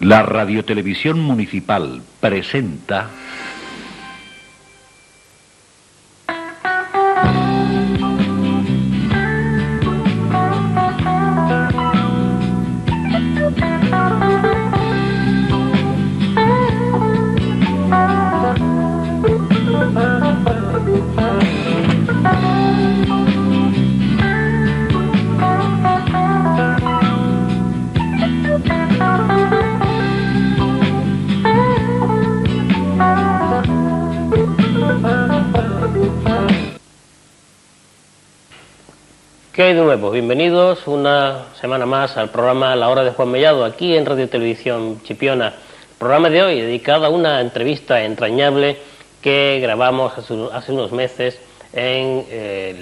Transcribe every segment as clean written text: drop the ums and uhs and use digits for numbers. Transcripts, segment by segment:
La Radiotelevisión Municipal presenta... ¿Qué hay de nuevo? Bienvenidos una semana más al programa La Hora de Juan Mellado, aquí en Radio Televisión Chipiona. El programa de hoy dedicado a una entrevista entrañable que grabamos hace unos meses en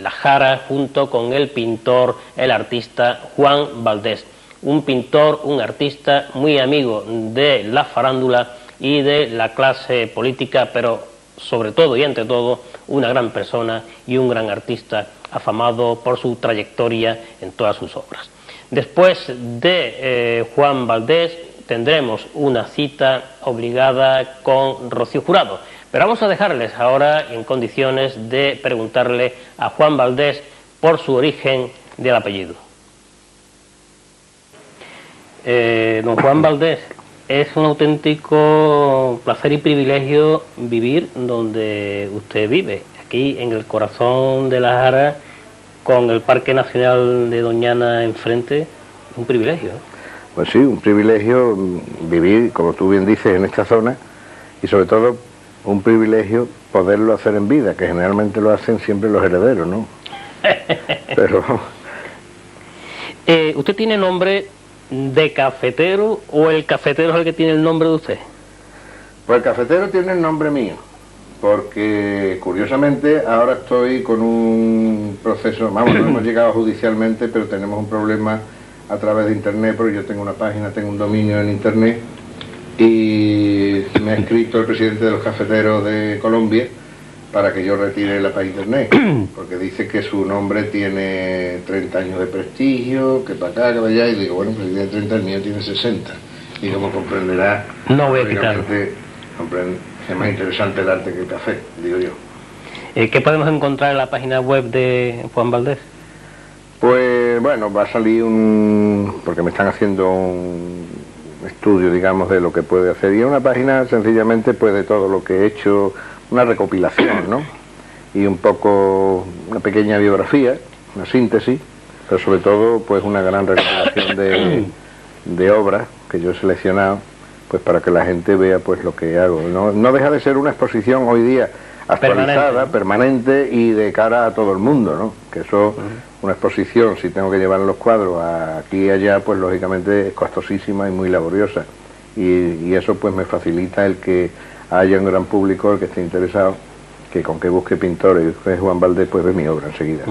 La Jara junto con el pintor, el artista Juan Valdés. Un pintor, un artista muy amigo de la farándula y de la clase política, pero sobre todo y ante todo una gran persona y un gran artista, afamado por su trayectoria en todas sus obras. Después de Juan Valdés tendremos una cita obligada con Rocío Jurado, pero vamos a dejarles ahora en condiciones de preguntarle a Juan Valdés por su origen del apellido. Don Juan Valdés, es un auténtico placer y privilegio vivir donde usted vive, aquí en el corazón de La Jara, con el Parque Nacional de Doñana enfrente. Un privilegio, ¿eh? Pues sí, un privilegio vivir, como tú bien dices, en esta zona, y sobre todo un privilegio poderlo hacer en vida, que generalmente lo hacen siempre los herederos, ¿no? Pero... ¿Usted tiene nombre de cafetero o el cafetero es el que tiene el nombre de usted? Pues el cafetero tiene el nombre mío, porque curiosamente ahora estoy con un proceso, vamos, no hemos llegado judicialmente, pero tenemos un problema a través de internet, porque yo tengo una página, tengo un dominio en internet, y me ha escrito el presidente de los cafeteros de Colombia para que yo retire la página internet, porque dice que su nombre tiene 30 años de prestigio, que para acá, que para allá, y digo, bueno, pues si tiene 30, el mío tiene 60, y como comprenderá, no voy a quitarlo. Es más interesante el arte que el café, digo yo. ¿Qué podemos encontrar en la página web de Juan Valdés? Pues bueno, va a salir porque me están haciendo un estudio, digamos, de lo que puede hacer, y una página sencillamente pues de todo lo que he hecho, una recopilación, ¿no? Y un poco, una pequeña biografía, una síntesis, pero sobre todo pues una gran recopilación de obras que yo he seleccionado, pues para que la gente vea pues lo que hago. No deja de ser una exposición hoy día actualizada, permanente y de cara a todo el mundo, ¿no? Que eso, una exposición, si tengo que llevar los cuadros aquí y allá, pues lógicamente es costosísima y muy laboriosa. Y eso pues me facilita el que haya un gran público, el que esté interesado, que con que busque pintores y busque Juan Valdés, pues ve mi obra enseguida.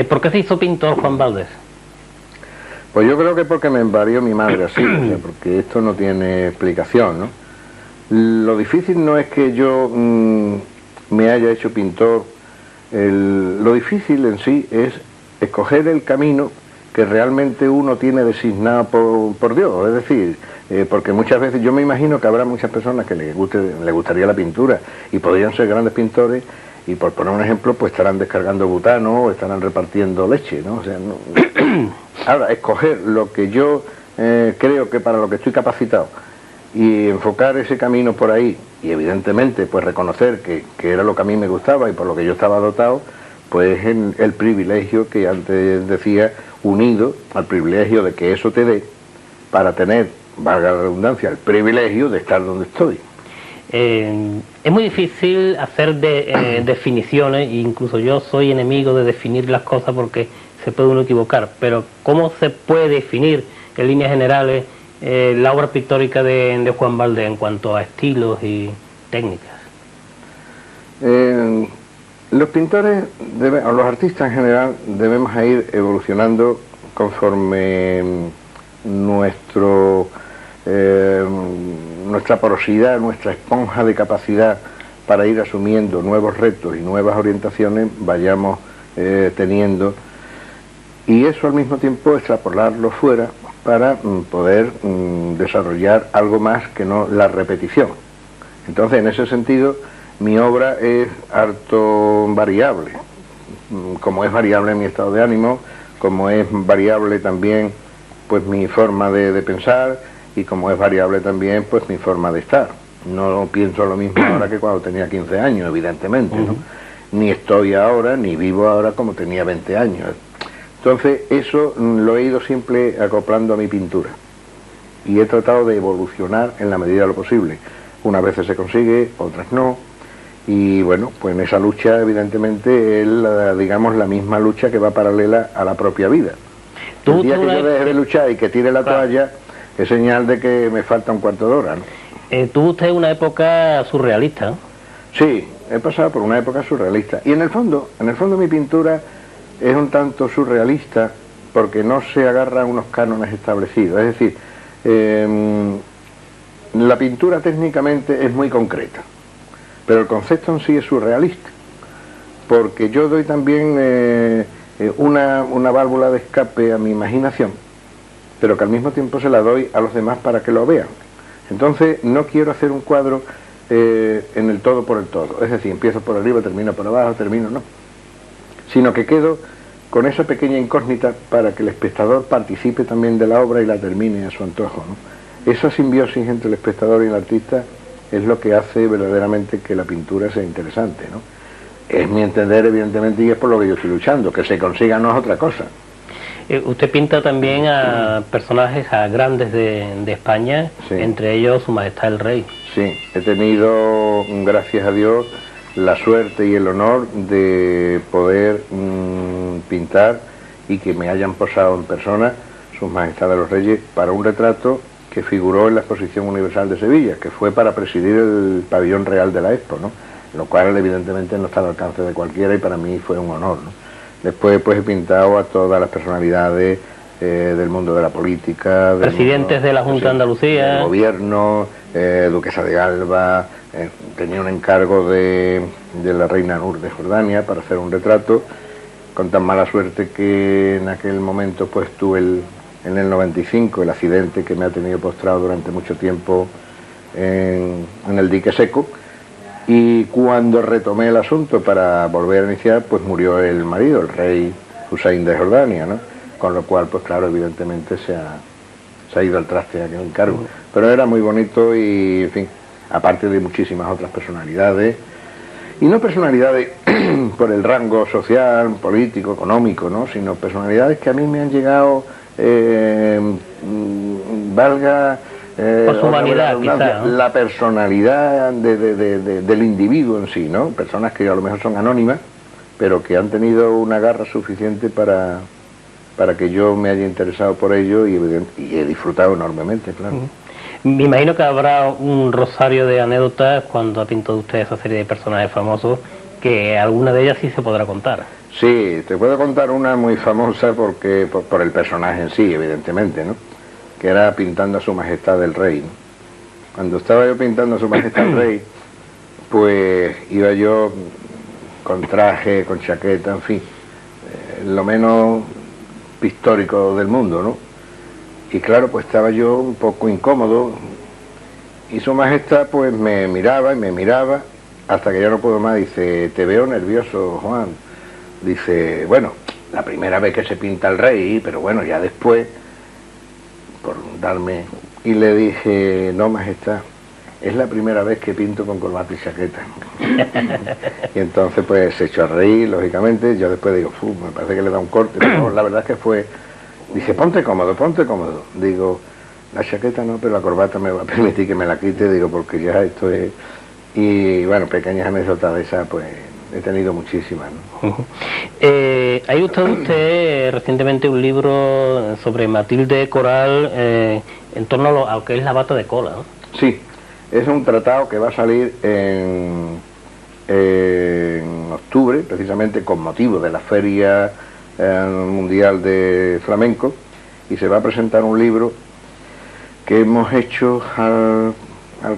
¿Por qué se hizo pintor Juan Valdés? Pues yo creo que porque me envarió mi madre así, o sea, porque esto no tiene explicación, ¿no? Lo difícil no es que yo me haya hecho pintor, lo difícil en sí es escoger el camino que realmente uno tiene designado por Dios, es decir, porque muchas veces yo me imagino que habrá muchas personas que les gustaría la pintura y podrían ser grandes pintores, y por poner un ejemplo, pues estarán descargando butano o estarán repartiendo leche, ¿no? O sea, no... Ahora, escoger lo que yo creo que para lo que estoy capacitado y enfocar ese camino por ahí, y evidentemente pues reconocer que era lo que a mí me gustaba y por lo que yo estaba dotado, pues el privilegio que antes decía, unido al privilegio de que eso te dé para tener, valga la redundancia, el privilegio de estar donde estoy. Es muy difícil hacer definiciones, incluso yo soy enemigo de definir las cosas porque se puede uno equivocar, pero ¿cómo se puede definir en líneas generales la obra pictórica de Juan Valdés en cuanto a estilos y técnicas? Los pintores, o los artistas en general, debemos ir evolucionando conforme nuestra porosidad, nuestra esponja de capacidad para ir asumiendo nuevos retos y nuevas orientaciones vayamos teniendo. y eso al mismo tiempo extrapolarlo fuera para poder desarrollar algo más que no la repetición. Entonces, en ese sentido, mi obra es harto variable, como es variable mi estado de ánimo, como es variable también pues mi forma de pensar, y como es variable también pues mi forma de estar. No pienso lo mismo ahora que cuando tenía 15 años, evidentemente, ¿no? Ni estoy ahora, ni vivo ahora como tenía 20 años. Entonces, eso lo he ido siempre acoplando a mi pintura. Y he tratado de evolucionar en la medida de lo posible. Unas veces se consigue, otras no. Y bueno, pues en esa lucha, evidentemente, es digamos la misma lucha que va paralela a la propia vida. El día que yo deje de luchar y que tire la toalla, es señal de que me falta un cuarto de hora, ¿no? Tuvo usted una época surrealista, ¿no? Sí, he pasado por una época surrealista. Y en el fondo mi pintura es un tanto surrealista porque no se agarra a unos cánones establecidos. Es decir, la pintura técnicamente es muy concreta, pero el concepto en sí es surrealista, porque yo doy también una válvula de escape a mi imaginación, pero que al mismo tiempo se la doy a los demás para que lo vean. Entonces no quiero hacer un cuadro en el todo por el todo, es decir, empiezo por arriba, termino por abajo, termino no, sino que quedo con esa pequeña incógnita para que el espectador participe también de la obra y la termine a su antojo, ¿no? Esa simbiosis entre el espectador y el artista es lo que hace verdaderamente que la pintura sea interesante, ¿no? Es mi entender, evidentemente, y es por lo que yo estoy luchando. Que se consiga no es otra cosa. Usted pinta también a personajes, a grandes de España, sí. Entre ellos Su Majestad el Rey. Sí, he tenido, gracias a Dios, la suerte y el honor de poder pintar y que me hayan posado en persona Sus Majestades los Reyes para un retrato que figuró en la Exposición Universal de Sevilla, que fue para presidir el pabellón real de la Expo, ¿no? Lo cual evidentemente no está al alcance de cualquiera y para mí fue un honor, ¿no? Después pues he pintado a todas las personalidades del mundo de la política, presidentes de la Junta de Andalucía, del gobierno, duquesa de Alba, tenía un encargo de la reina Nur de Jordania para hacer un retrato, con tan mala suerte que en aquel momento pues tuve en el 95 el accidente que me ha tenido postrado durante mucho tiempo en el dique seco. Y cuando retomé el asunto para volver a iniciar, pues murió el marido, el rey Hussein de Jordania, ¿no? Con lo cual, pues claro, evidentemente se ha ido al traste aquel encargo. Pero era muy bonito y, en fin, aparte de muchísimas otras personalidades, y no personalidades por el rango social, político, económico, ¿no? Sino personalidades que a mí me han llegado, por su humanidad, quizá, ¿no? La personalidad del individuo en sí, ¿no? Personas que a lo mejor son anónimas, pero que han tenido una garra suficiente para que yo me haya interesado por ello y he disfrutado enormemente, claro. Me imagino que habrá un rosario de anécdotas cuando ha pintado usted esa serie de personajes famosos, que alguna de ellas sí se podrá contar. Sí, te puedo contar una muy famosa porque por el personaje en sí, evidentemente, ¿no? Que era pintando a Su Majestad el Rey, ¿no? Cuando estaba yo pintando a Su Majestad el Rey, pues iba yo con traje, con chaqueta, en fin, lo menos pictórico del mundo, ¿no? Y claro, pues estaba yo un poco incómodo y Su Majestad pues me miraba y me miraba hasta que ya no puedo más. Dice: te veo nervioso, Juan. Dice: bueno, la primera vez que se pinta el rey, pero bueno, ya después, por darme. Y le dije: no, Majestad, es la primera vez que pinto con corbata y chaqueta. Y entonces pues se echó a reír, lógicamente. Yo después digo: me parece que le da un corte, pero la verdad es que fue. Dice: ponte cómodo, ponte cómodo. Digo: la chaqueta no, pero la corbata me va a permitir que me la quite. Digo, porque ya esto es. Y bueno, pequeñas anécdotas de esas pues he tenido muchísimas, ¿no? Ha ilustrado usted recientemente un libro sobre Matilde Coral en torno a lo que es la bata de cola, ¿no? Sí, es un tratado que va a salir en octubre, precisamente con motivo de la Feria Mundial de Flamenco, y se va a presentar un libro que hemos hecho al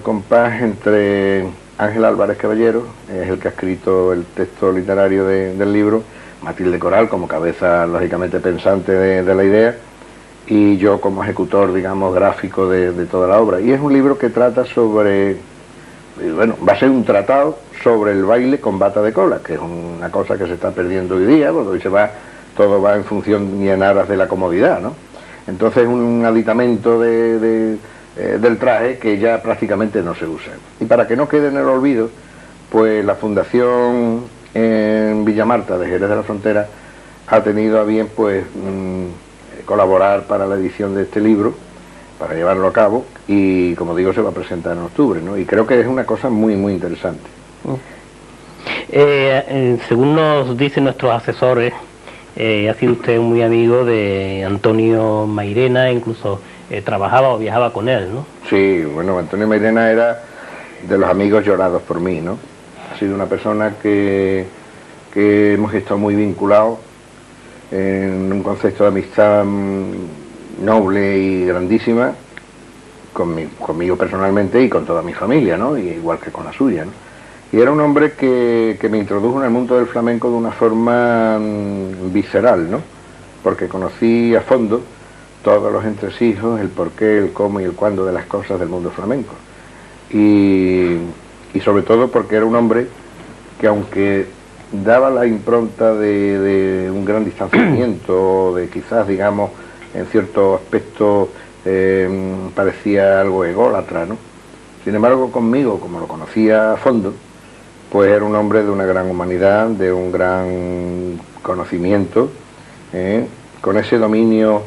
compás entre Ángel Álvarez Caballero, es el que ha escrito el texto literario del libro, Matilde Coral como cabeza lógicamente pensante de la idea, y yo como ejecutor, digamos, gráfico de toda la obra. Y es un libro que trata sobre, bueno, va a ser un tratado sobre el baile con bata de cola, que es una cosa que se está perdiendo hoy día, porque hoy todo va en función y en aras de la comodidad, ¿no? Entonces un aditamento del traje que ya prácticamente no se usa. Y para que no quede en el olvido, pues la Fundación en Villamarta de Jerez de la Frontera ha tenido a bien pues colaborar para la edición de este libro, para llevarlo a cabo, y como digo, se va a presentar en octubre, ¿no? Y creo que es una cosa muy muy interesante. Según nos dicen nuestros asesores, ha sido usted muy amigo de Antonio Mairena, incluso trabajaba o viajaba con él, ¿no? Sí, bueno, Antonio Mairena era de los amigos llorados por mí, ¿no? Ha sido una persona que hemos estado muy vinculados en un concepto de amistad noble y grandísima, conmigo personalmente y con toda mi familia, ¿no? Y igual que con la suya, ¿no? Y era un hombre que me introdujo en el mundo del flamenco de una forma visceral, ¿no? Porque conocí a fondo todos los entresijos, el porqué, el cómo y el cuándo de las cosas del mundo flamenco. Y sobre todo porque era un hombre que, aunque daba la impronta de un gran distanciamiento, de quizás, digamos, en cierto aspecto parecía algo ególatra, ¿no? Sin embargo, conmigo, como lo conocía a fondo, pues era un hombre de una gran humanidad, de un gran conocimiento, con ese dominio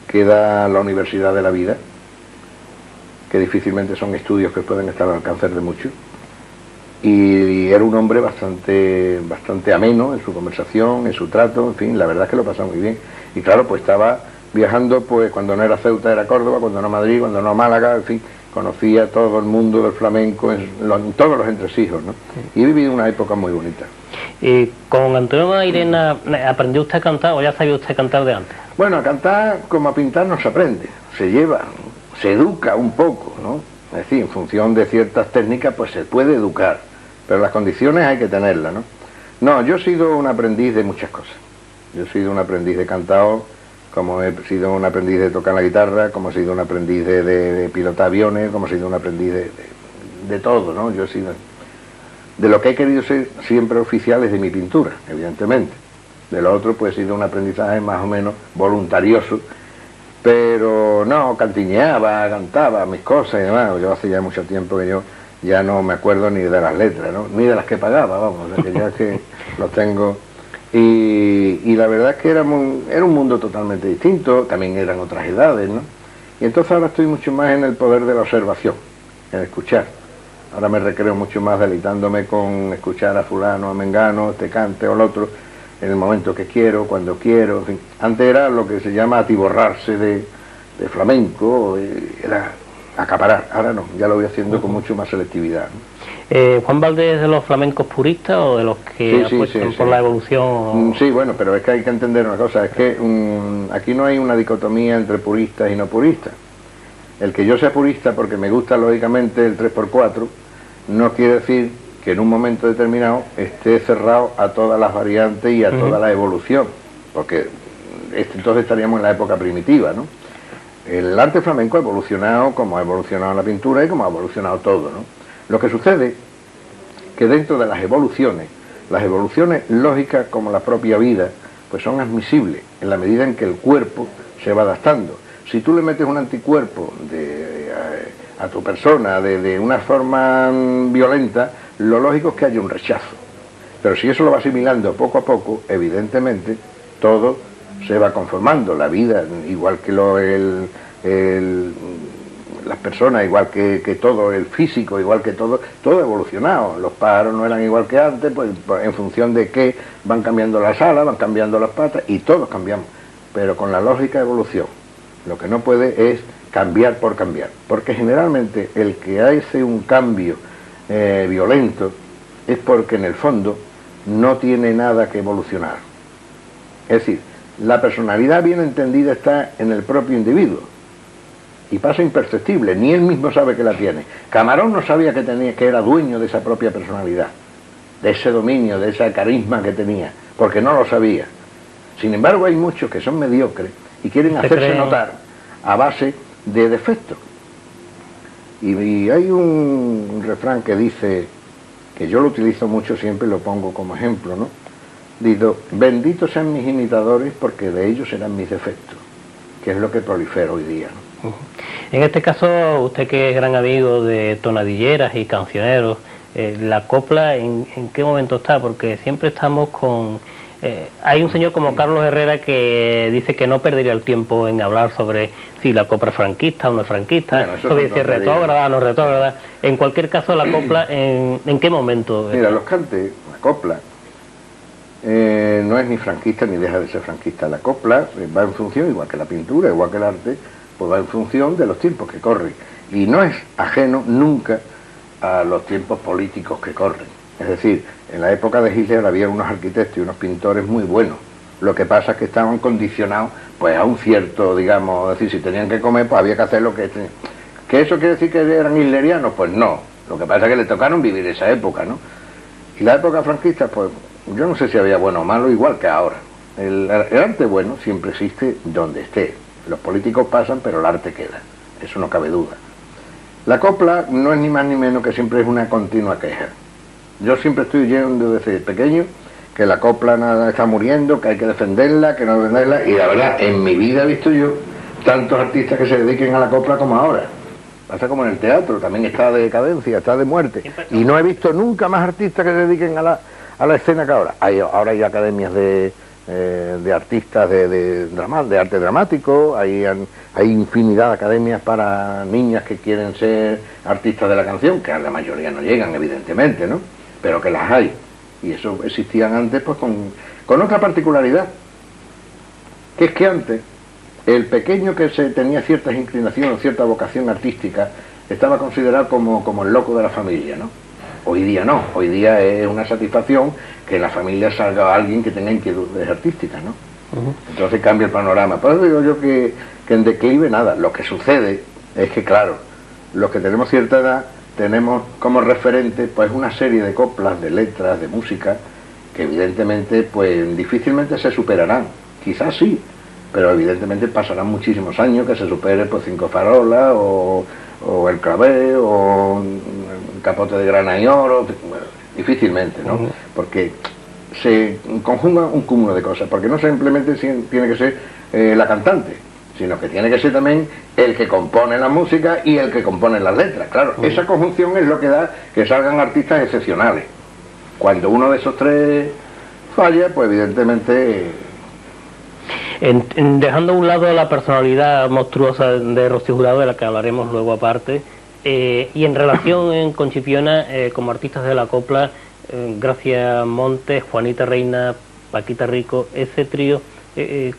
que da la Universidad de la Vida, que difícilmente son estudios que pueden estar al alcance de muchos. Y era un hombre bastante ameno en su conversación, en su trato, en fin, la verdad es que lo pasaba muy bien. Y claro, pues estaba viajando, pues cuando no era Ceuta era Córdoba, cuando no Madrid, cuando no Málaga, en fin, conocía todo el mundo del flamenco en todos los entresijos, ¿no? Y he vivido una época muy bonita. ¿Y con Antonio Mairena aprendió usted a cantar o ya sabía usted cantar de antes? Bueno, a cantar como a pintar no se aprende, se lleva, se educa un poco, ¿no? Es decir, en función de ciertas técnicas pues se puede educar, pero las condiciones hay que tenerlas, ¿no? No, yo he sido un aprendiz de muchas cosas. Yo he sido un aprendiz de cantador, como he sido un aprendiz de tocar la guitarra, como he sido un aprendiz de pilotar aviones, como he sido un aprendiz de todo, ¿no? Yo he sido... De lo que he querido ser siempre oficial es de mi pintura, evidentemente. De lo otro pues he sido un aprendizaje más o menos voluntarioso, pero no, cantiñeaba, cantaba mis cosas y demás. Yo hace ya mucho tiempo que yo ya no me acuerdo ni de las letras, ¿no? Ni de las que pagaba, vamos, o sea, que ya que los tengo... Y la verdad es que era un mundo totalmente distinto, también eran otras edades, ¿no? Y entonces ahora estoy mucho más en el poder de la observación, en escuchar. Ahora me recreo mucho más deleitándome con escuchar a fulano, a mengano, este cante o el otro, en el momento que quiero, cuando quiero, en fin. Antes era lo que se llama atiborrarse de flamenco, era acaparar, ahora no, ya lo voy haciendo con mucho más selectividad, ¿no? ¿Juan Valdés es de los flamencos puristas o de los que apuestan por la evolución? Sí, bueno, pero es que hay que entender una cosa, es que aquí no hay una dicotomía entre puristas y no puristas. El que yo sea purista porque me gusta lógicamente el 3x4, no quiere decir que en un momento determinado esté cerrado a todas las variantes y a toda la evolución, porque entonces estaríamos en la época primitiva, ¿no? El arte flamenco ha evolucionado como ha evolucionado la pintura y como ha evolucionado todo, ¿no? Lo que sucede que dentro de las evoluciones lógicas como la propia vida, pues son admisibles en la medida en que el cuerpo se va adaptando. Si tú le metes un anticuerpo a tu persona de una forma violenta, lo lógico es que haya un rechazo. Pero si eso lo va asimilando poco a poco, evidentemente todo se va conformando. La vida, igual que las personas, igual que todo, el físico, igual que todo ha evolucionado. Los pájaros no eran igual que antes, pues en función de que van cambiando las alas, van cambiando las patas y todos cambiamos. Pero con la lógica de evolución, lo que no puede es cambiar por cambiar, porque generalmente el que hace un cambio violento es porque en el fondo no tiene nada que evolucionar. Es decir, la personalidad bien entendida está en el propio individuo y pasa imperceptible, ni él mismo sabe que la tiene. Camarón no sabía que era dueño de esa propia personalidad, de ese dominio, de ese carisma que tenía, porque no lo sabía. Sin embargo, hay muchos que son mediocres y quieren hacerse notar a base de defectos. Y hay un refrán que dice, que yo lo utilizo mucho siempre y lo pongo como ejemplo, ¿no? Digo, benditos sean mis imitadores porque de ellos serán mis defectos, que es lo que prolifera hoy día, ¿no? En este caso, usted que es gran amigo de tonadilleras y cancioneros, la copla, ¿en qué momento está? Porque siempre estamos con... hay un señor como Carlos Herrera que dice que no perdería el tiempo en hablar sobre si la copla es franquista o no es franquista, bueno, sobre si es retrógrada o no retrógrada. En cualquier caso, la copla, ¿en qué momento? Mira, los cantes, la copla, no es ni franquista ni deja de ser franquista. La copla va en función, igual que la pintura, igual que el arte, pues va en función de los tiempos que corren. Y no es ajeno nunca a los tiempos políticos que corren. Es decir, en la época de Hitler había unos arquitectos y unos pintores muy buenos. Lo que pasa es que estaban condicionados pues a un cierto, digamos, es decir, si tenían que comer, pues había que hacer lo que tenían. ¿Que eso quiere decir que eran hitlerianos? Pues no. Lo que pasa es que les tocaron vivir esa época, ¿no? Y la época franquista, pues yo no sé si había bueno o malo, igual que ahora. El arte bueno siempre existe donde esté. Los políticos pasan, pero el arte queda. Eso no cabe duda. La copla no es ni más ni menos que siempre es una continua queja. Yo siempre estoy oyendo desde pequeño que la copla nada está muriendo, que hay que defenderla, que no defenderla, y la verdad, en mi vida he visto yo tantos artistas que se dediquen a la copla como ahora. Pasa como en el teatro, también está de decadencia, está de muerte, y no he visto nunca más artistas que se dediquen a la escena que ahora. Ahora hay academias de artistas de arte dramático, hay infinidad de academias para niñas que quieren ser artistas de la canción, que a la mayoría no llegan, evidentemente, ¿no? Pero que las hay, y eso existían antes pues con otra particularidad, que es que antes el pequeño que tenía ciertas inclinaciones, cierta vocación artística, estaba considerado como el loco de la familia, ¿no? Hoy día no, hoy día es una satisfacción que en la familia salga alguien que tenga inquietudes artísticas, ¿no? Entonces cambia el panorama. Por eso digo yo que en declive nada. Lo que sucede es que, claro, los que tenemos cierta edad tenemos como referente pues una serie de coplas, de letras, de música, que evidentemente pues difícilmente se superarán. Quizás sí, pero evidentemente pasarán muchísimos años que se supere pues Cinco Farolas o El Clavé o Un Capote de Grana y Oro, bueno, difícilmente, ¿no? Porque se conjuga un cúmulo de cosas, porque no simplemente tiene que ser la cantante, sino que tiene que ser también el que compone la música y el que compone las letras. Claro, esa conjunción es lo que da que salgan artistas excepcionales. Cuando uno de esos tres falla, pues evidentemente... Dejando a un lado la personalidad monstruosa de Rocío Jurado, de la que hablaremos luego aparte, y en relación con Chipiona, como artistas de la copla, Gracia Montes, Juanita Reina, Paquita Rico, ese trío,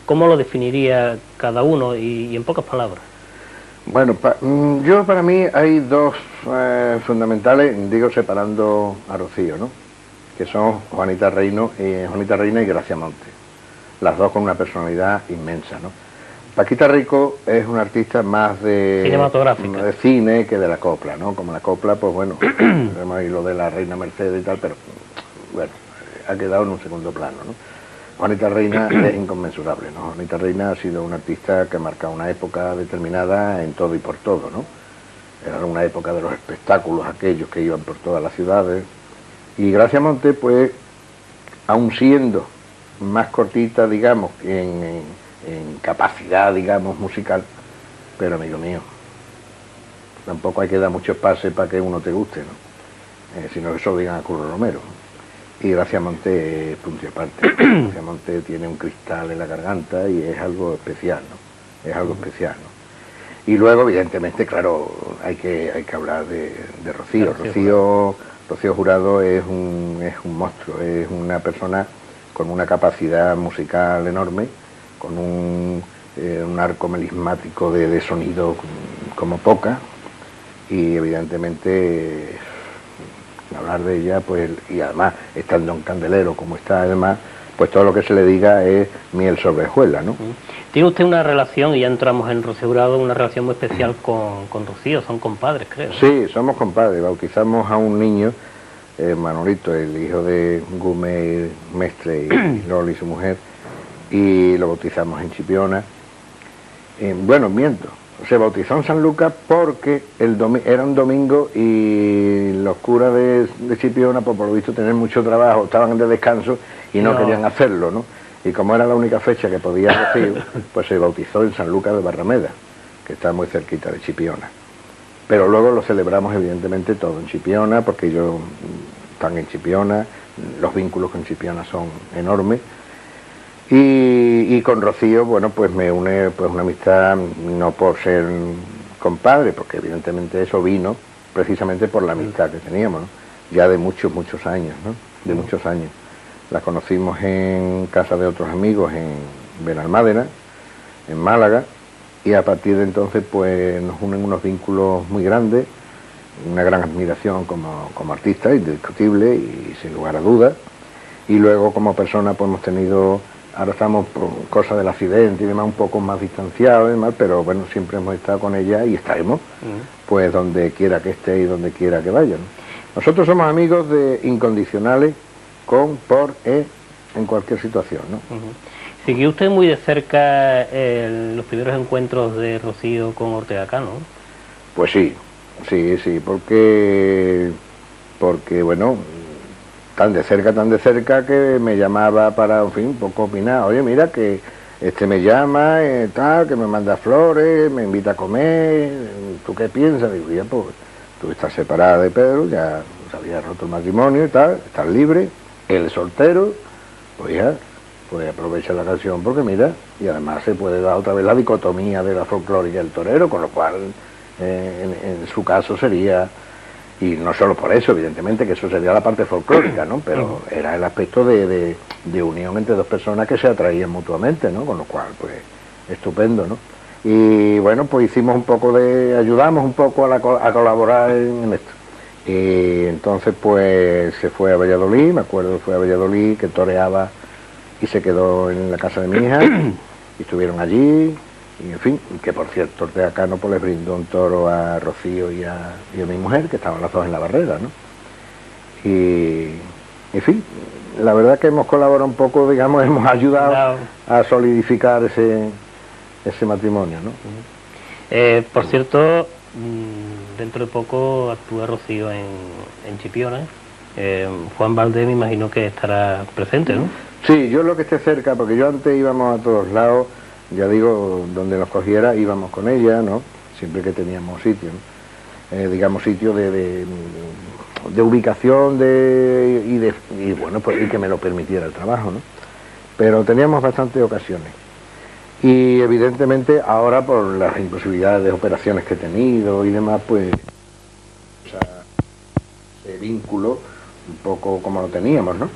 ¿cómo lo definiría cada uno y en pocas palabras? Bueno, para mí hay dos fundamentales, digo separando a Rocío, ¿no? Que son Juanita Reina y Gracia Montes. Las dos con una personalidad inmensa, ¿no? Paquita Rico es una artista más de cine que de la copla, ¿no? Como la copla, pues bueno, tenemos ahí lo de la Reina Mercedes y tal, pero bueno, ha quedado en un segundo plano, ¿no? Juanita Reina es inconmensurable, ¿no? Juanita Reina ha sido una artista que ha marcado una época determinada en todo y por todo, ¿no? Era una época de los espectáculos aquellos que iban por todas las ciudades. Y Gracia Montes, pues, aun siendo más cortita, digamos, en capacidad, digamos, musical, pero amigo mío, tampoco hay que dar muchos pases para que uno te guste, ¿no? Sino que eso digan a Curro Romero. Y Gracia Montes es punto y aparte. Gracia Montes tiene un cristal en la garganta y es algo especial, ¿no? Es algo especial, ¿no? Y luego, evidentemente, claro, hay que hablar de Rocío. Rocío Jurado es un monstruo, es una persona con una capacidad musical enorme, con un arco melismático de sonido como poca, y evidentemente hablar de ella, pues, y además estando en Candelero como está además, pues todo lo que se le diga es miel sobre hojuelas, ¿no? Tiene usted una relación, y ya entramos en Rocío Jurado, una relación muy especial con Rocío, son compadres, creo. Sí, somos compadres, bautizamos a un niño Manolito, el hijo de Gume Mestre y Loli, su mujer, y lo bautizamos en Chipiona. Bueno, miento, se bautizó en San Lucas porque era un domingo y los curas de Chipiona, pues por lo visto tenían mucho trabajo, estaban de descanso y no querían hacerlo, ¿no? Y como era la única fecha que podía Rocío, pues se bautizó en San Lucas de Barrameda, que está muy cerquita de Chipiona. Pero luego lo celebramos evidentemente todo en Chipiona, porque ellos están en Chipiona, los vínculos con Chipiona son enormes. Y con Rocío, bueno, pues me une pues una amistad, no por ser compadre, porque evidentemente eso vino precisamente por la amistad que teníamos, ¿no? Ya de muchos años, ¿no? De muchos años. La conocimos en casa de otros amigos en Benalmádena, en Málaga, y a partir de entonces pues nos unen unos vínculos muy grandes, una gran admiración como artista, indiscutible y sin lugar a dudas, y luego como persona pues hemos tenido, ahora estamos por cosas del accidente y demás un poco más distanciados y demás, pero bueno, siempre hemos estado con ella y estaremos pues donde quiera que esté y donde quiera que vaya, ¿no? Nosotros somos amigos incondicionales, en cualquier situación, ¿no? Siguió usted muy de cerca los primeros encuentros de Rocío con Ortega Cano. Pues sí, porque bueno, tan de cerca que me llamaba para, en fin, un poco opinar. Oye, mira que me llama, tal, que me manda flores, me invita a comer, ¿tú qué piensas? Digo, ya, pues, tú estás separada de Pedro, ya se había roto el matrimonio y tal, estás libre, él soltero, pues ya, pues aprovecha la canción porque mira, y además se puede dar otra vez la dicotomía de la folclórica y el torero, con lo cual en su caso sería, y no solo por eso, evidentemente, que eso sería la parte folclórica, ¿no? Pero era el aspecto de unión entre dos personas que se atraían mutuamente, ¿no? Con lo cual, pues, estupendo, ¿no? Y bueno, pues hicimos un poco ayudamos un poco a colaborar en esto. Y entonces pues se fue a Valladolid, me acuerdo, fue a Valladolid, que toreaba y se quedó en la casa de mi hija, y estuvieron allí, y en fin, que por cierto Ortega Cano pues les brindó un toro a Rocío y a mi mujer, que estaban las dos en la barrera, ¿no? Y en fin, la verdad que hemos colaborado un poco, digamos, hemos ayudado a solidificar ese matrimonio, ¿no? Por cierto, dentro de poco actúa Rocío en Chipiona. Juan Valdés me imagino que estará presente, ¿no? Sí, yo lo que esté cerca, porque yo antes íbamos a todos lados, ya digo, donde nos cogiera íbamos con ella, ¿no? Siempre que teníamos sitio, ¿no? Digamos sitio de ubicación y bueno, pues y que me lo permitiera el trabajo, ¿no? Pero teníamos bastantes ocasiones. Y evidentemente ahora por las imposibilidades de operaciones que he tenido y demás, pues ese vínculo un poco como lo teníamos, ¿no?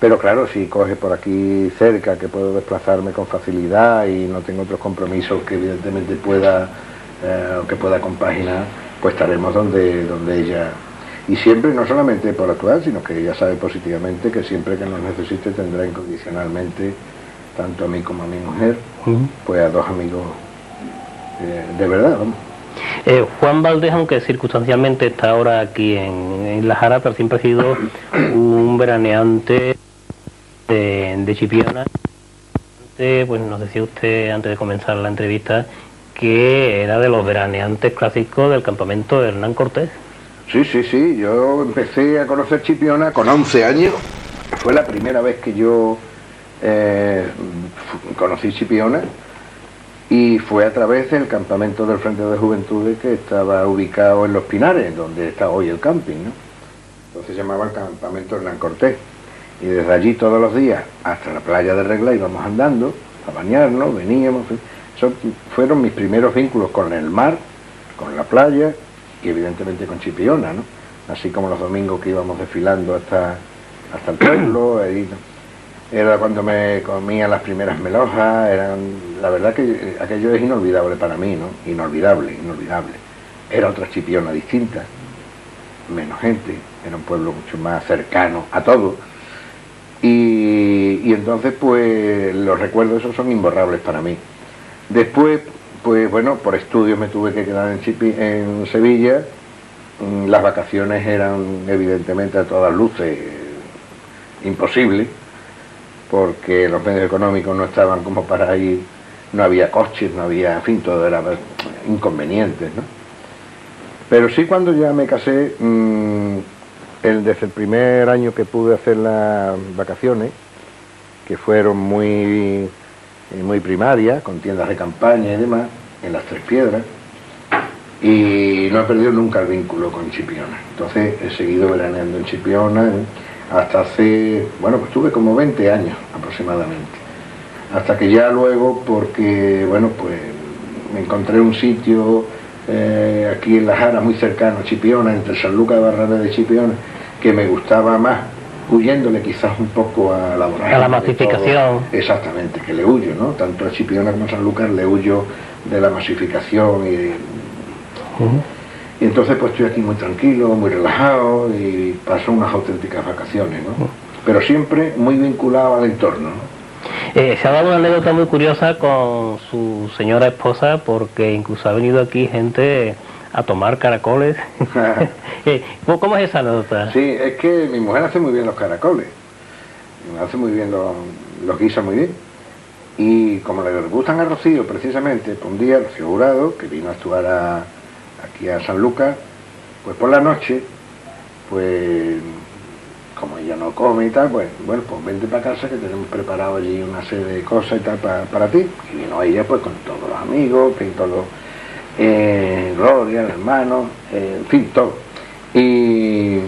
Pero claro, si coges por aquí cerca, que puedo desplazarme con facilidad y no tengo otros compromisos que evidentemente pueda compaginar, pues estaremos donde ella. Y siempre, no solamente por actuar, sino que ella sabe positivamente que siempre que nos necesite tendrá incondicionalmente, tanto a mí como a mi mujer, pues a dos amigos de verdad, vamos. Juan Valdés, aunque circunstancialmente está ahora aquí en La Jara, pero siempre ha sido un veraneante de Chipiona. Pues nos decía usted antes de comenzar la entrevista que era de los veraneantes clásicos del campamento de Hernán Cortés. Sí, yo empecé a conocer Chipiona con 11 años, fue la primera vez que yo conocí Chipiona, y fue a través del campamento del Frente de Juventudes que estaba ubicado en Los Pinares, donde está hoy el camping, ¿no? Entonces se llamaba el campamento Hernán Cortés, y desde allí todos los días hasta la playa de Regla íbamos andando a bañarnos, veníamos. Esos fueron mis primeros vínculos con el mar, con la playa y evidentemente con Chipiona, ¿no? Así como los domingos que íbamos desfilando hasta el pueblo, ahí, ¿no? Era cuando me comía las primeras melojas, la verdad que aquello es inolvidable para mí, ¿no? Inolvidable. Era otra Chipiona distinta, menos gente, era un pueblo mucho más cercano a todo. Y entonces, pues, los recuerdos esos son imborrables para mí. Después, pues bueno, por estudios me tuve que quedar en Sevilla, las vacaciones eran evidentemente a todas luces imposibles, porque los medios económicos no estaban como para ir, no había coches, no había, en fin, todo era inconvenientes, ¿no? Pero sí, cuando ya me casé, desde el primer año que pude hacer las vacaciones, que fueron muy primarias, con tiendas de campaña y demás, en las Tres Piedras, y no he perdido nunca el vínculo con Chipiona. Entonces he seguido veraneando en Chipiona hasta hace, bueno, pues tuve como 20 años aproximadamente. Hasta que ya luego, porque, bueno, pues me encontré un sitio aquí en La Jara, muy cercano a Chipiona, entre Sanlúcar de Barrameda de Chipiona, que me gustaba más, huyéndole quizás un poco a la vorágine, a la masificación. Exactamente, que le huyo, ¿no? Tanto a Chipiona como a Sanlúcar le huyo de la masificación y entonces pues estoy aquí muy tranquilo, muy relajado y paso unas auténticas vacaciones, ¿no? Pero siempre muy vinculado al entorno, ¿no? Se ha dado una anécdota muy curiosa con su señora esposa, porque incluso ha venido aquí gente a tomar caracoles. ¿Cómo es esa anécdota? Sí, es que mi mujer hace muy bien los caracoles, hace muy bien los guisa muy bien. Y como le gustan a Rocío, precisamente, pues un día Rocío Jurado, que vino a actuar aquí a Sanlúcar, pues por la noche, pues como ella no come y tal, pues bueno, pues vente para casa que tenemos preparado allí una serie de cosas y tal para ti. Y vino ella pues con todos los amigos, con todos los Gloria, el hermano, en fin, todo. Y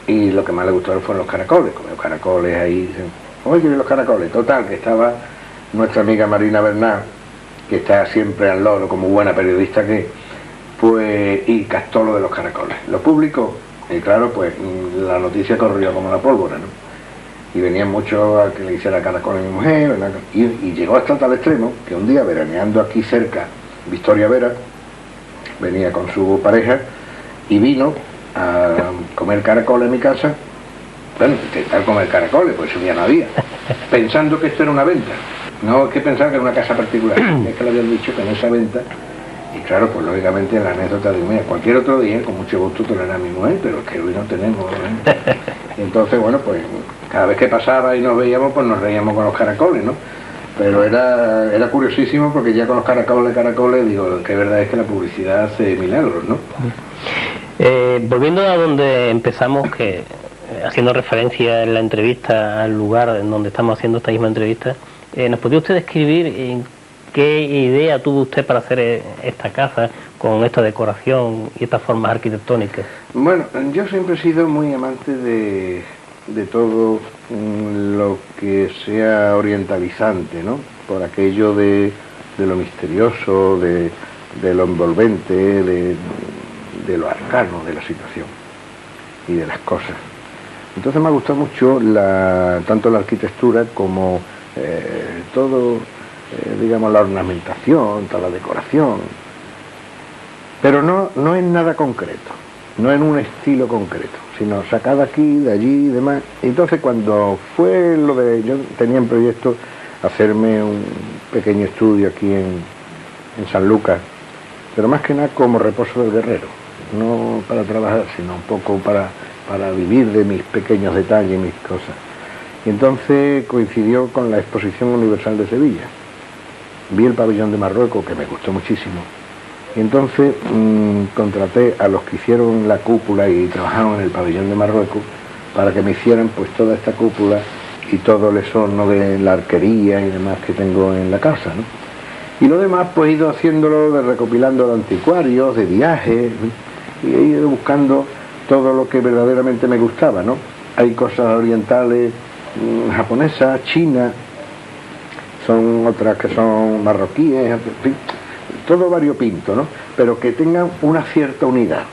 lo que más le gustó fueron los caracoles, comió caracoles ahí, oye, los caracoles, total, que estaba nuestra amiga Marina Bernal, que está siempre al loro como buena periodista que, pues, y captó lo de los caracoles. Lo publicó, y claro, pues la noticia corrió como la pólvora, ¿no? Y venían muchos a que le hiciera caracoles a mi mujer, ¿verdad? Y llegó hasta tal extremo que un día, veraneando aquí cerca, Victoria Vera, venía con su pareja y vino a comer caracoles en mi casa. Bueno, intentar comer caracoles, pues eso ya no había, pensando que esto era una venta. No es que pensaba que era una casa particular, es que le habían dicho que en esa venta. Y claro, pues lógicamente la anécdota de mira, cualquier otro día con mucho gusto tolerará a mi mujer, pero es que hoy no tenemos, ¿eh? Y entonces, bueno, pues cada vez que pasaba y nos veíamos, pues nos reíamos con los caracoles, ¿no? Pero era curiosísimo, porque ya con los caracoles, digo, que verdad es que la publicidad hace milagros, ¿no? Volviendo a donde empezamos, que haciendo referencia en la entrevista al lugar en donde estamos haciendo esta misma entrevista, ¿nos podría usted describir qué idea tuvo usted para hacer esta casa con esta decoración y estas formas arquitectónicas? Bueno, yo siempre he sido muy amante de todo lo que sea orientalizante, ¿no? Por aquello de lo misterioso, de lo envolvente, de lo arcano de la situación y de las cosas. Entonces me ha gustado mucho tanto la arquitectura como todo, digamos, la ornamentación, toda la decoración, pero no en nada concreto, no en un estilo concreto, sino sacada aquí, de allí y demás. Entonces cuando fue yo tenía en proyecto hacerme un pequeño estudio aquí en Sanlúcar, pero más que nada como reposo del guerrero, no para trabajar, sino un poco para vivir de mis pequeños detalles y mis cosas. Y entonces coincidió con la Exposición Universal de Sevilla. Vi el pabellón de Marruecos, que me gustó muchísimo, y entonces contraté a los que hicieron la cúpula y trabajaron en el pabellón de Marruecos para que me hicieran pues toda esta cúpula y todo el esorno de la arquería y demás que tengo en la casa, ¿no? Y lo demás pues he ido haciéndolo, recopilando de anticuarios, de viajes, y he ido buscando todo lo que verdaderamente me gustaba, ¿no? Hay cosas orientales, japonesas, chinas, son otras que son marroquíes, en fin, todo variopinto, ¿no? Pero que tengan una cierta unidad,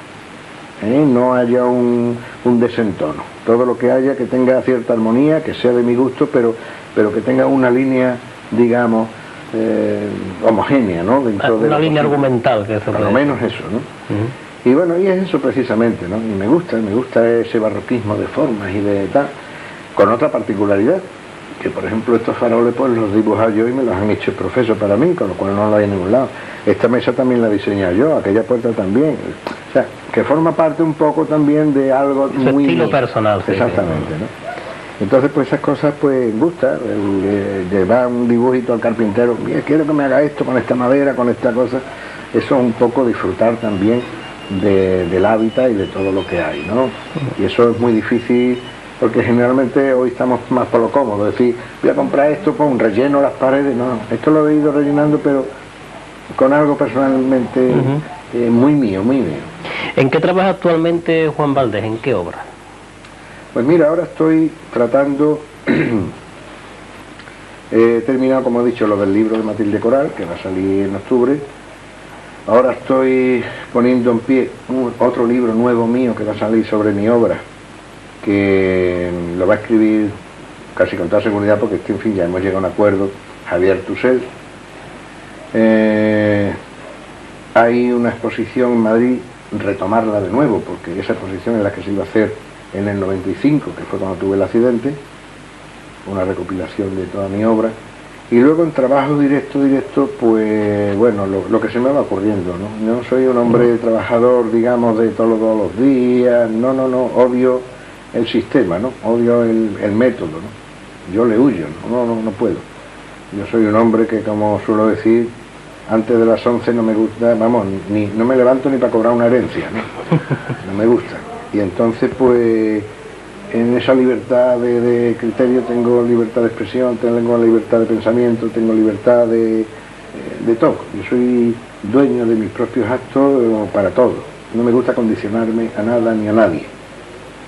no haya un desentono. Todo lo que haya que tenga cierta armonía, que sea de mi gusto, pero que tenga una línea, digamos, homogénea, ¿no? Dentro de una línea argumental, que eso por lo menos eso, ¿no? Y bueno, y es eso precisamente, ¿no? Y me gusta ese barroquismo de formas y de tal, con otra particularidad, que por ejemplo estos faroles pues los he dibujado yo y me los han hecho el profesor para mí, con lo cual no lo hay en ningún lado. Esta mesa también la he diseñado yo, aquella puerta también. O sea, que forma parte un poco también de algo muy... estilo personal. Sí, exactamente, ¿no? Entonces pues esas cosas pues gusta, llevar un dibujito al carpintero, mira, quiero que me haga esto con esta madera, con esta cosa. Eso es un poco disfrutar también del hábitat y de todo lo que hay, ¿no? Y eso es muy difícil, porque generalmente hoy estamos más por lo cómodo, decir, voy a comprar esto, con un relleno las paredes, no, esto lo he ido rellenando, pero con algo personalmente muy mío, muy mío. ¿En qué trabaja actualmente Juan Valdés? ¿En qué obra? Pues mira, ahora estoy tratando, he terminado, como he dicho, lo del libro de Matilde Coral, que va a salir en octubre. Ahora estoy poniendo en pie otro libro nuevo mío que va a salir sobre mi obra, que lo va a escribir casi con toda seguridad, porque es que, en fin, ya hemos llegado a un acuerdo, Javier Tusell. Hay una exposición en Madrid, retomarla de nuevo, porque esa exposición es la que se iba a hacer en el 95, que fue cuando tuve el accidente, una recopilación de toda mi obra. Y luego en trabajo directo, pues bueno, lo que se me va ocurriendo, ¿no? Yo no soy un hombre trabajador, digamos, de todos los días, no, odio el sistema, ¿no? Odio el método, ¿no? Yo le huyo, no puedo. Yo soy un hombre que, como suelo decir, antes de las 11 no me gusta, vamos, no me levanto ni para cobrar una herencia, ¿no? No me gusta. Y entonces, pues, en esa libertad de criterio tengo libertad de expresión, tengo libertad de pensamiento, tengo libertad de todo. Yo soy dueño de mis propios actos para todo. No me gusta condicionarme a nada ni a nadie.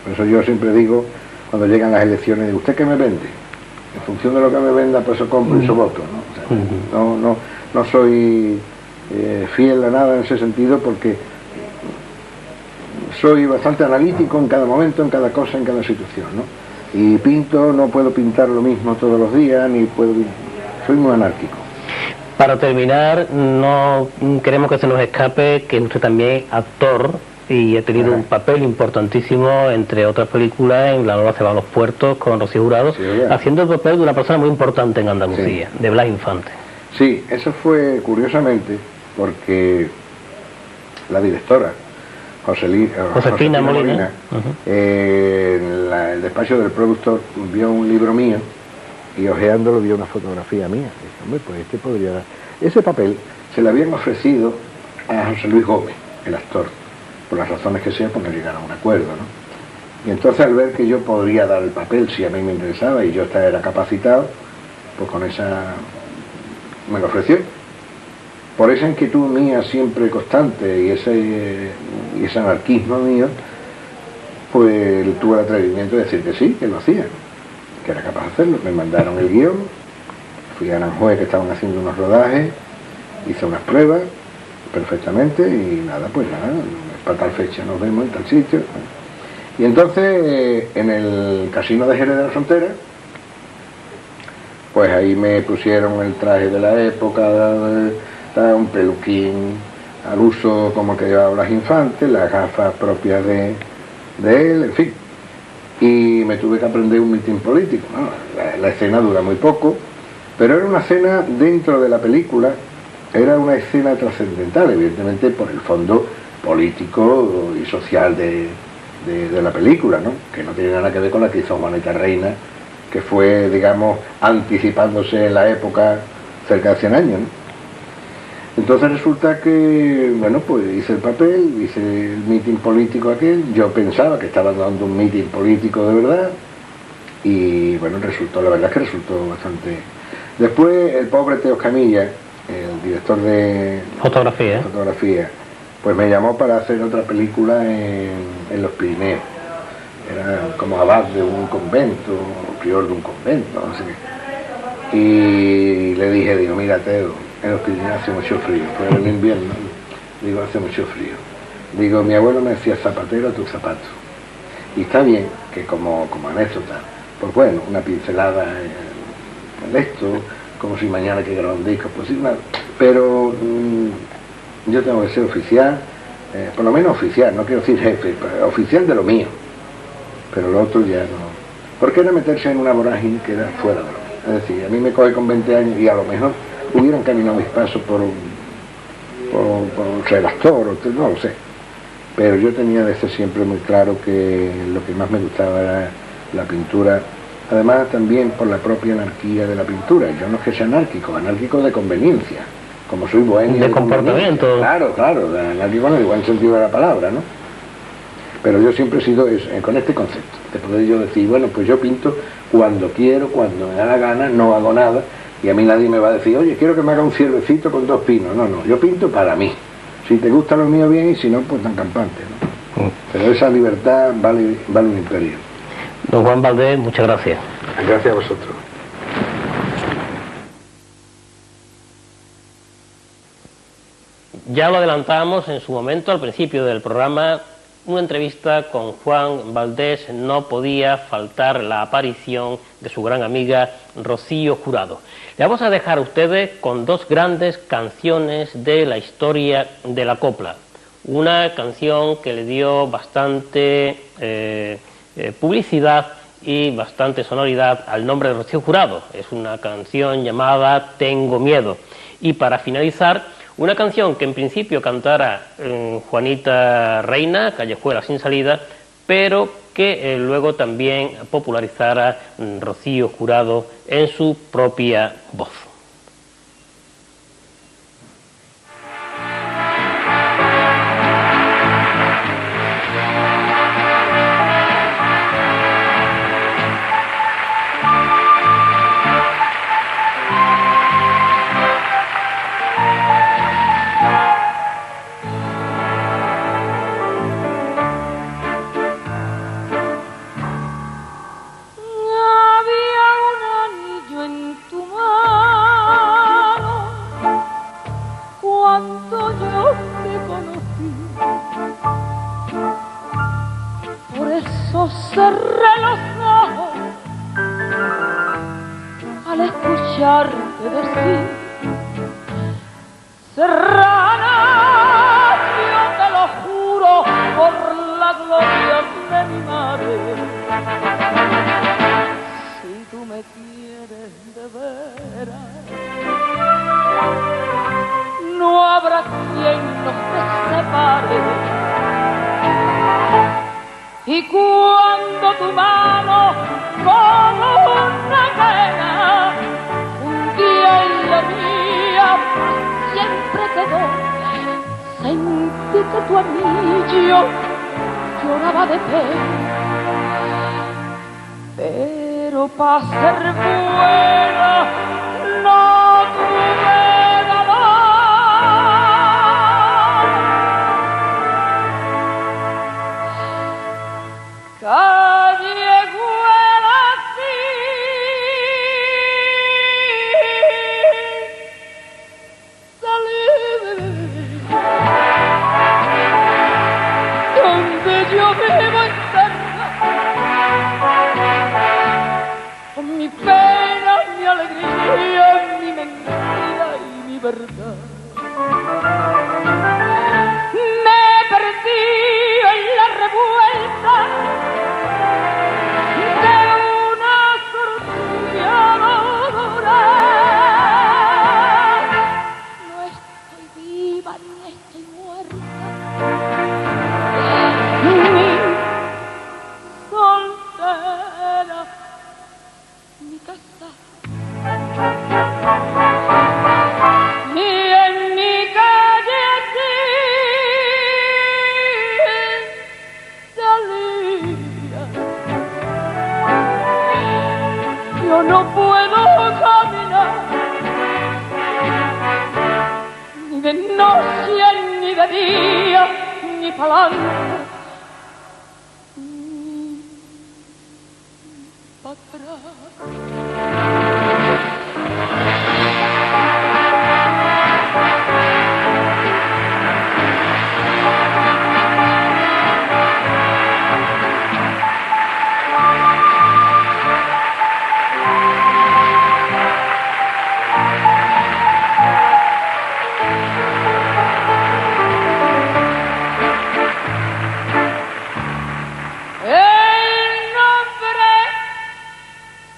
Por eso yo siempre digo, cuando llegan las elecciones, digo, ¿usted qué me vende? En función de lo que me venda, pues eso compro y eso voto, ¿no? O sea, no soy fiel a nada en ese sentido, porque soy bastante analítico en cada momento, en cada cosa, en cada situación, ¿no? Y pinto, no puedo pintar lo mismo todos los días, soy muy anárquico. Para terminar, no queremos que se nos escape que usted también es actor y ha tenido un papel importantísimo, entre otras películas, en La Lola se va a los puertos con Rocío Jurado, sí, haciendo el papel de una persona muy importante en Andalucía, sí, de Blas Infante. Sí, eso fue curiosamente porque la directora, Josefina Molina, en el despacho del productor, vio un libro mío y hojeándolo vio una fotografía mía. Dije, hombre, pues este podría dar. Ese papel se le habían ofrecido a José Luis Gómez, el actor, por las razones que sea, pues no llegaron a un acuerdo, ¿no? Y entonces, al ver que yo podría dar el papel si a mí me interesaba y yo era capacitado, pues con esa me lo ofreció. Por esa inquietud mía siempre constante y ese anarquismo mío, pues tuve el atrevimiento de decir que sí, que lo hacía, que era capaz de hacerlo. Me mandaron el guión, fui a Aranjuez, que estaban haciendo unos rodajes, hice unas pruebas perfectamente y nada, para tal fecha nos vemos en tal sitio. Y entonces en el Casino de Jerez de la Frontera, pues ahí me pusieron el traje de la época, un peluquín al uso como que llevaba Blas Infante, las gafas propias de él, en fin. Y me tuve que aprender un mitin político, ¿no? La escena dura muy poco, pero era una escena dentro de la película, era una escena trascendental, evidentemente por el fondo político y social de la película, ¿no? Que no tiene nada que ver con la que hizo Juanita Reina, que fue, digamos, anticipándose en la época cerca de 100 años, ¿no? Entonces resulta que, bueno, pues hice el papel, hice el mitin político aquel, yo pensaba que estaba dando un mitin político de verdad, y bueno, la verdad es que resultó bastante. Después el pobre Teo Camilla, el director de fotografía, pues me llamó para hacer otra película en los Pirineos. Era como abad de un convento, prior de un convento, no sé qué. Y le dije, mira Teo, en los Pirineos hace mucho frío, fue en invierno, digo, hace mucho frío. Digo, mi abuelo me decía, zapatero a tus zapatos. Y está bien que como anécdota, pues bueno, una pincelada en esto, como si mañana que grabara un disco, pues sí, nada. Pero yo tengo que ser oficial, por lo menos oficial, no quiero decir jefe, pero oficial de lo mío. Pero lo otro ya no. ¿Por qué no meterse en una vorágine que era fuera de lo mío? Es decir, a mí me coge con 20 años y a lo mejor hubieran caminado mis pasos por un redactor, o no lo sé. Pero yo tenía desde siempre muy claro que lo que más me gustaba era la pintura, además también por la propia anarquía de la pintura. Yo no es que sea anárquico, anárquico de conveniencia, como soy bohemio de comportamiento. Claro, anárquico en el buen sentido de la palabra, ¿no? Pero yo siempre he sido con este concepto, de poder yo decir, bueno, pues yo pinto cuando quiero, cuando me da la gana, no hago nada, y a mí nadie me va a decir, oye, quiero que me haga un ciervecito con 2 pinos. No, yo pinto para mí. Si te gusta lo mío, bien, y si no, pues tan campante, ¿no? Pero esa libertad vale un imperio. Don Juan Valdés, muchas gracias. Gracias a vosotros. Ya lo adelantamos en su momento, al principio del programa, una entrevista con Juan Valdés, no podía faltar la aparición de su gran amiga Rocío Jurado. Le vamos a dejar a ustedes con 2 grandes canciones de la historia de la copla. Una canción que le dio bastante publicidad y bastante sonoridad al nombre de Rocío Jurado. Es una canción llamada Tengo Miedo. Y para finalizar, una canción que en principio cantara Juanita Reina, Callejuela sin salida, pero que luego también popularizara Rocío Jurado en su propia voz. Cerré los ojos al escucharte decir, Serrana, yo te lo juro por la gloria de mi madre, si tú me quieres de veras, no habrá quien nos separe. Y cuando tu mano como una cadena hundía en la mía, siempre quedó, sentí que tu anillo lloraba de pena, pero para ser buena no tuve callejuela sin salir, donde yo vivo eterna, con mi pena, mi alegría, mi mentira y mi verdad. Me perdí en la revuelta de una sortija dorada. No estoy viva ni estoy muerta, ni soltera, ni casada, ni en mi calle salía. Yo no puedo caminar, ni de noche, ni de día, ni pa'lante, ni pa' atrás.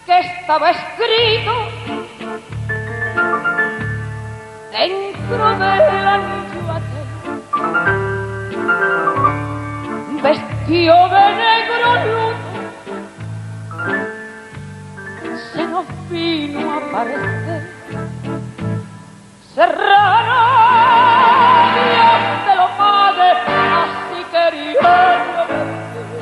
Estaba escrito del ancho aquel, vestido de negro luto, se nos vino a aparecer. Serrano, Dios te lo pague, así quería verte.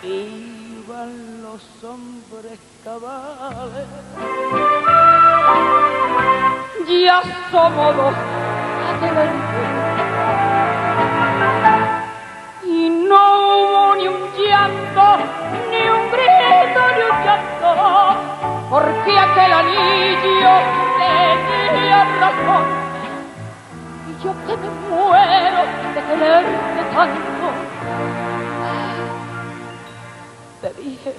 Iban los hombres cabales, ya somos dos a quererte. Y no hubo ni un llanto, ni un grito, ni un llanto, porque aquel anillo tenía razón. Y yo que me muero de quererte tanto, te dije,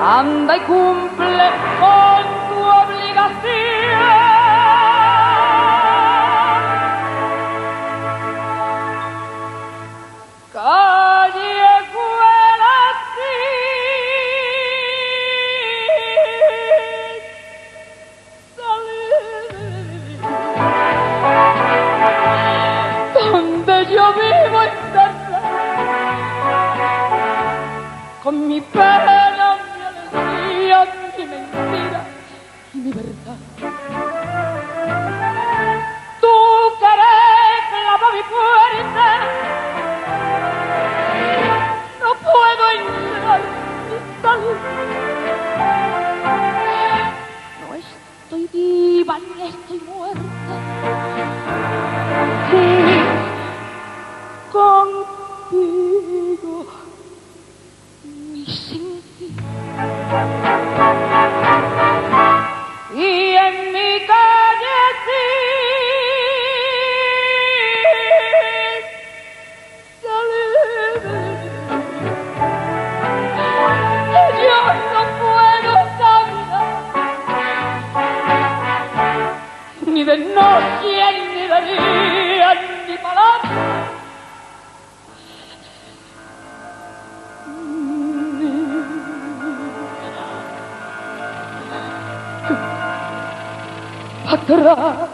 anda y cumple con tu obligación. Con mi pena, mi alegría, mi mentira y mi verdad. Tú querés clavar mi puerta, no puedo entrar ni salir. No estoy viva ni estoy muerta. Sí, contigo. Y en mi calle sí, yo no puedo caminar, ni de noche, ni de día, ni palabra. Atrás.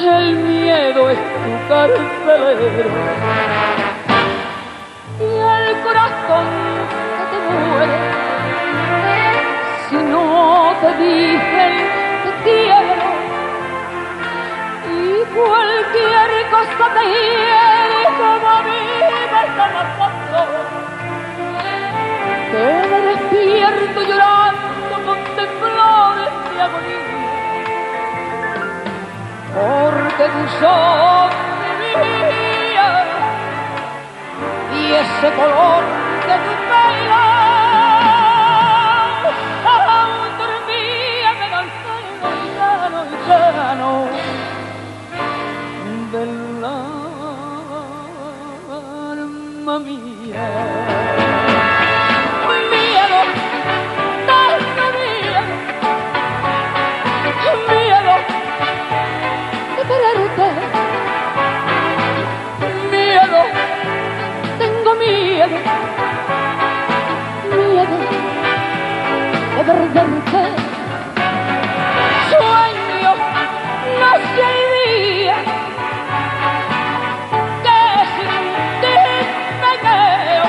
El miedo es tu carcelero y el corazón que te muere si no te dicen que quiero, y cualquier cosa te hiere como a mí me está matando, que me despierto llorando con temblores de agonía. Porque tú sos mi vida y ese color de tu pelo aún dormía me cansado y llano del alma mía. Miedo, tanto miedo, miedo de quererte, miedo, tengo miedo, miedo de perderte. Sueño noche y día que sin ti me quedo.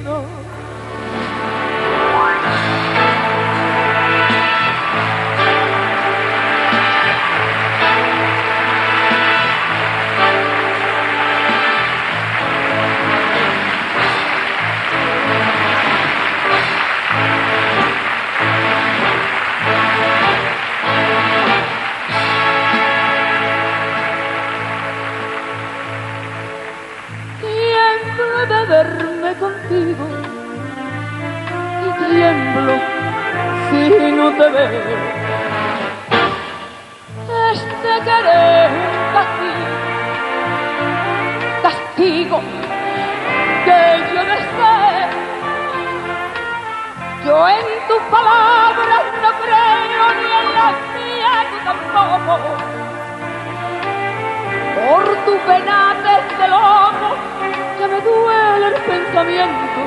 miedo. Tiemblo de verme contigo y tiemblo si no te veo. Este querer un castigo que yo deseo. Yo en tus palabras no creo ni en las mías tú tampoco. Por tu penates de loco que me duele el pensamiento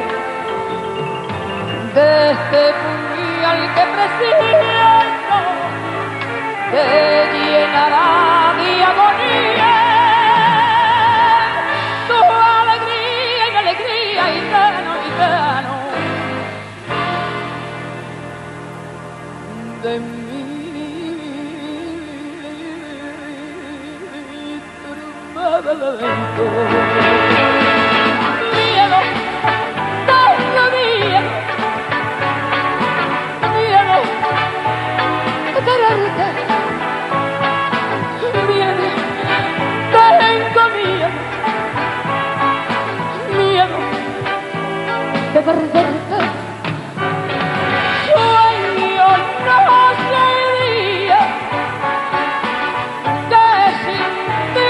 de este puñal que presiento te llenará de agonía. Tu alegría y mi alegría y gitano de mí. Miedo, tengo miedo, miedo de quererte, miedo, tengo miedo, miedo de perderte. Sueño no sería que sin ti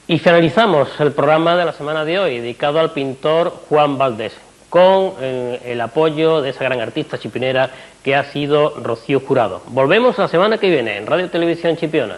Y finalizamos el programa de la semana de hoy, dedicado al pintor Juan Valdés, con el apoyo de esa gran artista chipionera que ha sido Rocío Jurado. Volvemos la semana que viene en Radio Televisión Chipiona.